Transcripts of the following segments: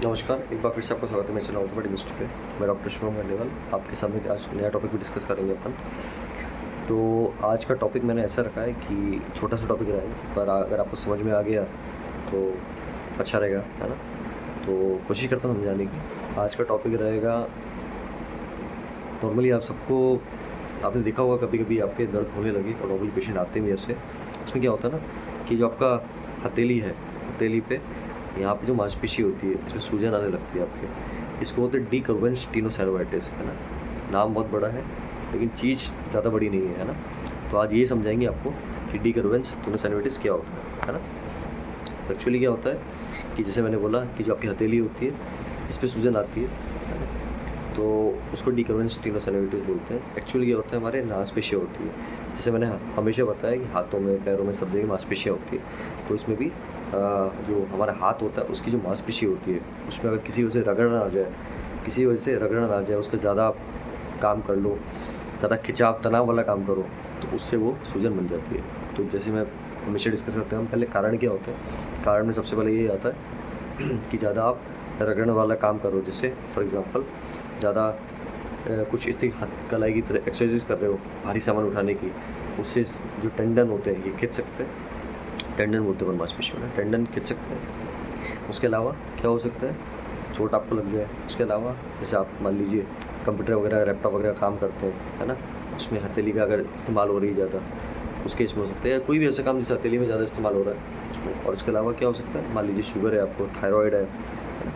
नमस्कार, एक बार फिर से आपका स्वागत है मेरे चैनल ऑर्थोपेडिक हिस्ट्री पे। मैं डॉक्टर शुभम गंडेवाल आपके सामने आज नया टॉपिक भी डिस्कस करेंगे अपन। तो आज का टॉपिक मैंने ऐसा रखा है कि छोटा सा टॉपिक रहेगा, पर अगर आपको समझ में आ गया तो अच्छा रहेगा, है ना। तो कोशिश करता हूँ समझाने की। आज का टॉपिक रहेगा, नॉर्मली आप सबको आपने देखा होगा कभी कभी आपके दर्द होने लगे और नॉर्मली पेशेंट आते भी ऐसे। उसमें क्या होता है ना कि जो आपका हथेली है, हथेली पे यहाँ पे जो मांसपेशी होती है इसमें सूजन आने लगती है आपके। इसको बोलते हैं डिकर्वेंस टेनोसाइनोवाइटिस, है ना। नाम बहुत बड़ा है लेकिन चीज़ ज़्यादा बड़ी नहीं है, है ना। तो आज ये समझाएंगे आपको कि डिकर्वेंस टेनोसाइनोवाइटिस क्या होता है ना। एक्चुअली क्या होता है कि जैसे मैंने बोला कि जो आपकी हथेली होती है इस पर सूजन आती है ना। तो उसको डिकर्वेंस टेनोसाइनोवाइटिस बोलते हैं। एक्चुअली क्या होता है, हमारे मांसपेशियाँ होती है। जैसे मैंने हमेशा बताया कि हाथों में, पैरों में, सब जगह मांसपेशियाँ होती है। तो इसमें भी जो हमारा हाथ होता है उसकी जो मांसपेशी होती है उसमें अगर किसी वजह से रगड़ना आ जाए, किसी वजह से रगड़ना आ जाए, उसका ज़्यादा काम कर लो, ज़्यादा खिंचाव तनाव वाला काम करो तो उससे वो सूजन बन जाती है। तो जैसे मैं हमेशा डिस्कस करते हैं, पहले कारण क्या होता है। कारण में सबसे पहले ये आता है कि ज़्यादा आप रगड़ने वाला काम करो, जैसे फॉर एग्ज़ाम्पल ज़्यादा कुछ इसी हाथ कलाई की तरह एक्सरसाइज कर रहे हो, भारी सामान उठाने की, उससे जो टेंडन होते हैं ये खिंच सकते हैं। टेंडन बोलते हैं मांसपेशियों में, टेंडन खिंच सकते हैं। उसके अलावा क्या हो सकता है, चोट आपको लग जाए। उसके अलावा जैसे आप मान लीजिए कंप्यूटर वगैरह, लैपटॉप वगैरह काम करते हैं, है ना, उसमें हथेली का अगर इस्तेमाल हो रही है ज़्यादा, उसके इसमें हो सकता है, या कोई भी ऐसा काम जिस हथेली में ज़्यादा इस्तेमाल हो रहा है उसमें। और इसके अलावा क्या हो सकता है, मान लीजिए शुगर है आपको, थायराइड है ना,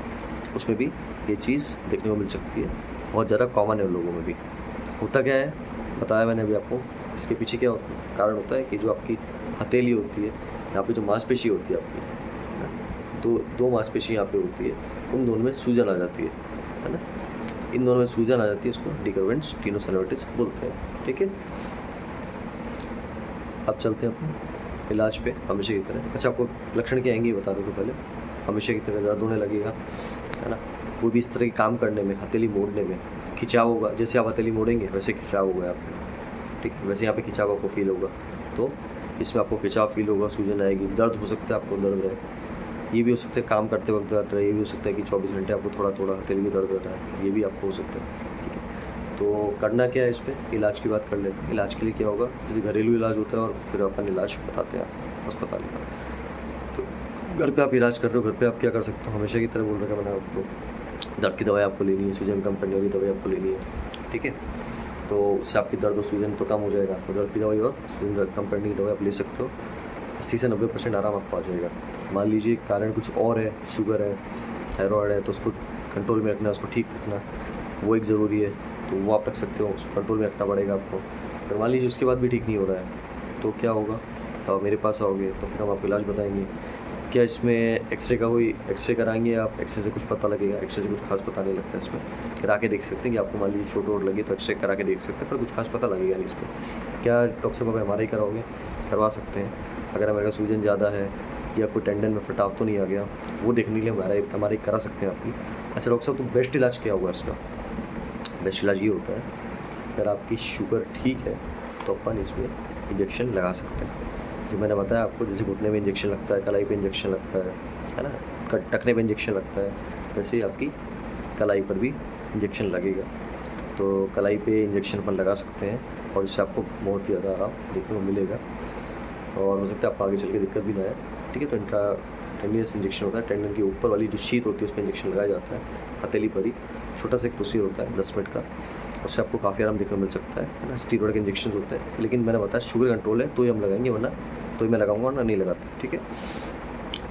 उसमें भी ये चीज़ देखने को मिल सकती है। बहुत ज़्यादा कॉमन है उन लोगों में भी। होता क्या है बताया मैंने अभी आपको, इसके पीछे क्या कारण होता है कि जो आपकी हथेली होती है, यहाँ पे जो मांसपेशी होती है आपकी, है ना, तो दो मांसपेशी यहाँ पे होती है, उन दोनों में सूजन आ जाती है ना। इन दोनों में सूजन आ जाती है, इसको डिकर्वेंस टेनोसाइनोवाइटिस बोलते हैं। ठीक है, अब चलते हैं अपने इलाज पे हमेशा की तरह। अच्छा, आपको लक्षण क्या आएंगे ये बता दूँ तो पहले, हमेशा की तरह दर्द होने लगेगा, है ना। वो भी इस तरह के काम करने में, हथेली मोड़ने में खिंचाव होगा। जैसे आप हथेली मोड़ेंगे वैसे खिंचाव होगा आपको, ठीक है, वैसे यहाँ पे खिंचाव आपको फील होगा। तो इसमें आपको खिंचाव फील होगा, सूजन आएगी, दर्द हो सकता है, आपको दर्द रहे। ये भी हो सकता है काम करते वक्त दर्द रहे, ये भी हो सकता है कि 24 घंटे आपको थोड़ा थोड़ा हथेली में दर्द रहता है, ये भी आपको हो सकता है। ठीक है, तो करना क्या है, इस पर इलाज की बात कर लेते हैं। इलाज के लिए क्या होगा, जैसे घरेलू इलाज होता है और फिर अपन इलाज बताते हैं अस्पताल का। तो घर पे आप इलाज कर रहे हो, घर पे आप क्या कर सकते हो, हमेशा की तरह बोल रखा मैंने आपको, दर्द की दवाई आपको लेनी है, सूजन कम करने वाली दवाई आपको लेनी है। ठीक है, तो उससे आपकी दर्द और सूजन तो कम हो जाएगा। तो दर्द की दवाई और सूजन कम करने की दवाई आप ले सकते हो। 80 से 90% आराम आपको आ जाएगा। मान लीजिए कारण कुछ और है, शुगर है, थायराइड है, तो उसको कंट्रोल में रखना, उसको ठीक रखना वो एक ज़रूरी है। तो वो आप रख सकते हो, उसको कंट्रोल में रखना पड़ेगा आपको। अगर मान लीजिए उसके बाद भी ठीक नहीं हो रहा है तो क्या होगा, तो आप मेरे पास आओगे तो फिर हम आपको इलाज बताएंगे। क्या इसमें एक्सरे का कोई एक्सरे कराएंगे आप, एक्सरे से कुछ पता लगेगा, एक्सरे से कुछ खास पता नहीं लगता है इसमें। करा के देख सकते हैं कि आपको मान लीजिए चोट वोट लगी तो एक्सरे करा के देख सकते हैं, पर कुछ खास पता लगेगा नहीं इसमें। क्या डॉक्टर साहब आप MRI कराओगे, करवा सकते हैं। अगर हमारे सूजन ज़्यादा है या कोई टेंडन में फटाव तो नहीं आ गया, वो देखने के लिए MRI करा सकते हैं आपकी। अच्छा डॉक्टर साहब, तो बेस्ट इलाज क्या होगा इसका। बेस्ट इलाज ये होता है, अगर आपकी शुगर ठीक है तो अपन इसमें इंजेक्शन लगा सकते हैं। जो मैंने बताया आपको, जैसे घुटने में इंजेक्शन लगता है, कलाई पे इंजेक्शन लगता है ना, टखने पे इंजेक्शन लगता है, वैसे ही आपकी कलाई पर भी इंजेक्शन लगेगा। तो कलाई पे इंजेक्शन अपन लगा सकते हैं और इससे आपको बहुत ही ज़्यादा आराम देखने को मिलेगा और हो सकता है आपको आगे चल के दिक्कत भी ना आए। ठीक है, तो इनका टेंडियस इंजेक्शन होता है, टेंडन के ऊपर वाली जो शीत होती है उस पर इंजेक्शन लगाया जाता है, हथेली पर ही। छोटा सा एक प्रोसीजर होता है 10 मिनट का, उससे आपको काफ़ी आराम देखने को मिल सकता है ना। स्टीरॉयड के इंजेक्शन होते हैं, लेकिन मैंने बताया शुगर कंट्रोल है तो ही हम लगाएंगे, वरना तो ही मैं लगाऊंगा, वरना नहीं लगाता। ठीक है,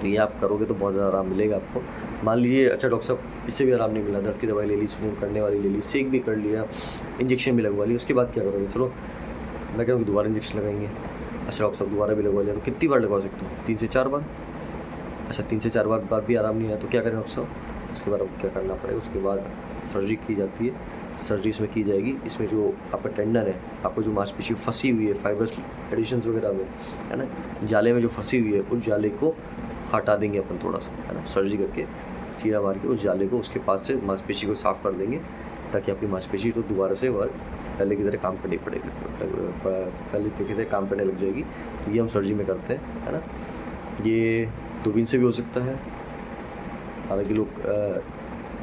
तो ये आप करोगे तो बहुत ज़्यादा आराम मिलेगा आपको। मान लीजिए अच्छा डॉक्टर साहब इससे भी आराम नहीं मिला, दर्द की दवाई ले ली, सूजन करने वाली ले ली, सेक भी कर लिया, इंजेक्शन भी लगवा लिया, उसके बाद क्या करोगे। चलो मैं कह रहा हूँ दोबारा इंजेक्शन लगाएंगे। अच्छा डॉक्टर साहब दोबारा भी लगवा लिया तो कितनी बार लगवा सकते हो, 3 से 4 बार। अच्छा 3 से 4 बार बाद भी आराम नहीं आया तो क्या करें डॉक्टर साहब, उसके बाद आपको क्या करना पड़ेगा, उसके बाद सर्जरी की जाती है। सर्जरी इसमें की जाएगी, इसमें जो आपका टेंडन है, आपको जो मांसपेशी फंसी हुई है फाइबर्स एडिशंस वगैरह में, है ना, जाले में जो फंसी हुई है, उस जाले को हटा देंगे अपन थोड़ा सा, है ना, सर्जरी करके चीरा मार के उस जाले को उसके पास से मांसपेशी को साफ़ कर देंगे, ताकि आपकी मांसपेशी तो दोबारा से पहले की तरह काम करनी पड़ेगी, पहले की तरह काम करने लग जाएगी। तो ये हम सर्जरी में करते हैं, है ना। ये दूरबीन से भी हो सकता है, हालांकि लोग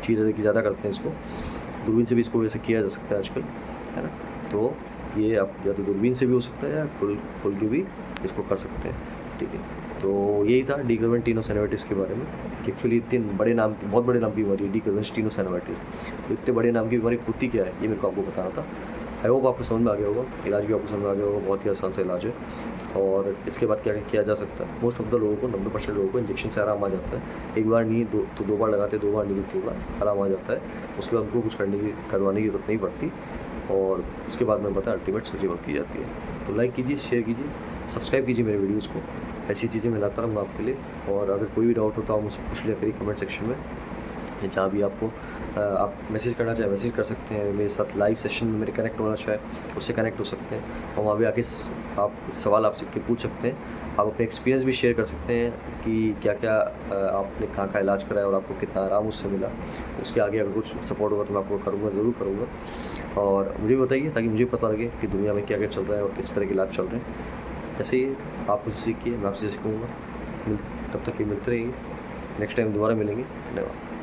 चीज़ें ज़्यादा करते हैं इसको, दूरबीन से भी इसको वैसे किया जा सकता है आजकल, है ना। तो ये आप या तो दूरबीन से भी हो सकता है या खोल के भी इसको कर सकते हैं, ठीक है। तो यही था डी कर्वेन टीनोसिनोवाइटिस के बारे में कि एक्चुअली इतने बड़े नाम की, बहुत बड़े नाम की बीमारी है डी कर्वेन टीनोसिनोवाइटिस। तो इतने बड़े नाम की बीमारी होती क्या है ये मेरे को आपको बताना था। आई होप आपको समझ में आ गया होगा, इलाज भी आपको समझ में आ गया होगा, बहुत ही आसान सा इलाज है। और इसके बाद क्या किया जा सकता है, मोस्ट ऑफ द लोगों को 90% लोगों को इंजेक्शन से आराम आ जाता है। एक बार नहीं दो बार लगाते, 2 बार नहीं 3 बार आराम आ जाता है। उसके बाद उनको कुछ करवाने की जरूरत नहीं पड़ती। और उसके बाद मैं बताया अल्टीमेट सर्जरी वर्क की जाती है। तो लाइक कीजिए, शेयर कीजिए, सब्सक्राइब कीजिए मेरे वीडियोज़ को, ऐसी चीज़ें मैं लाता रहूँगा आपके लिए। और अगर कोई भी डाउट हो तो आप मुझसे पूछ लिया करिए कमेंट सेक्शन में, जहाँ भी आपको आप मैसेज करना चाहे मैसेज कर सकते हैं। मेरे साथ लाइव सेशन में मेरे कनेक्ट होना चाहे उससे कनेक्ट हो सकते हैं, और वहाँ भी आके आप सवाल आपसे पूछ सकते हैं। आप अपने एक्सपीरियंस भी शेयर कर सकते हैं कि क्या क्या आपने कहाँ का इलाज कराया और आपको कितना आराम उससे मिला। उसके आगे अगर कुछ सपोर्ट होगा तो मैं आपको करूँगा, ज़रूर करूँगा। और मुझे भी बताइए ताकि मुझे पता लगे कि दुनिया में क्या क्या चल रहा है और किस तरह के इलाज चल रहे हैं। ऐसे ही आप मुझसे सीखिए, मैं आपसे सीखूँगा। तब तक ये मिलते रहिए, नेक्स्ट टाइम दोबारा मिलेंगे। धन्यवाद।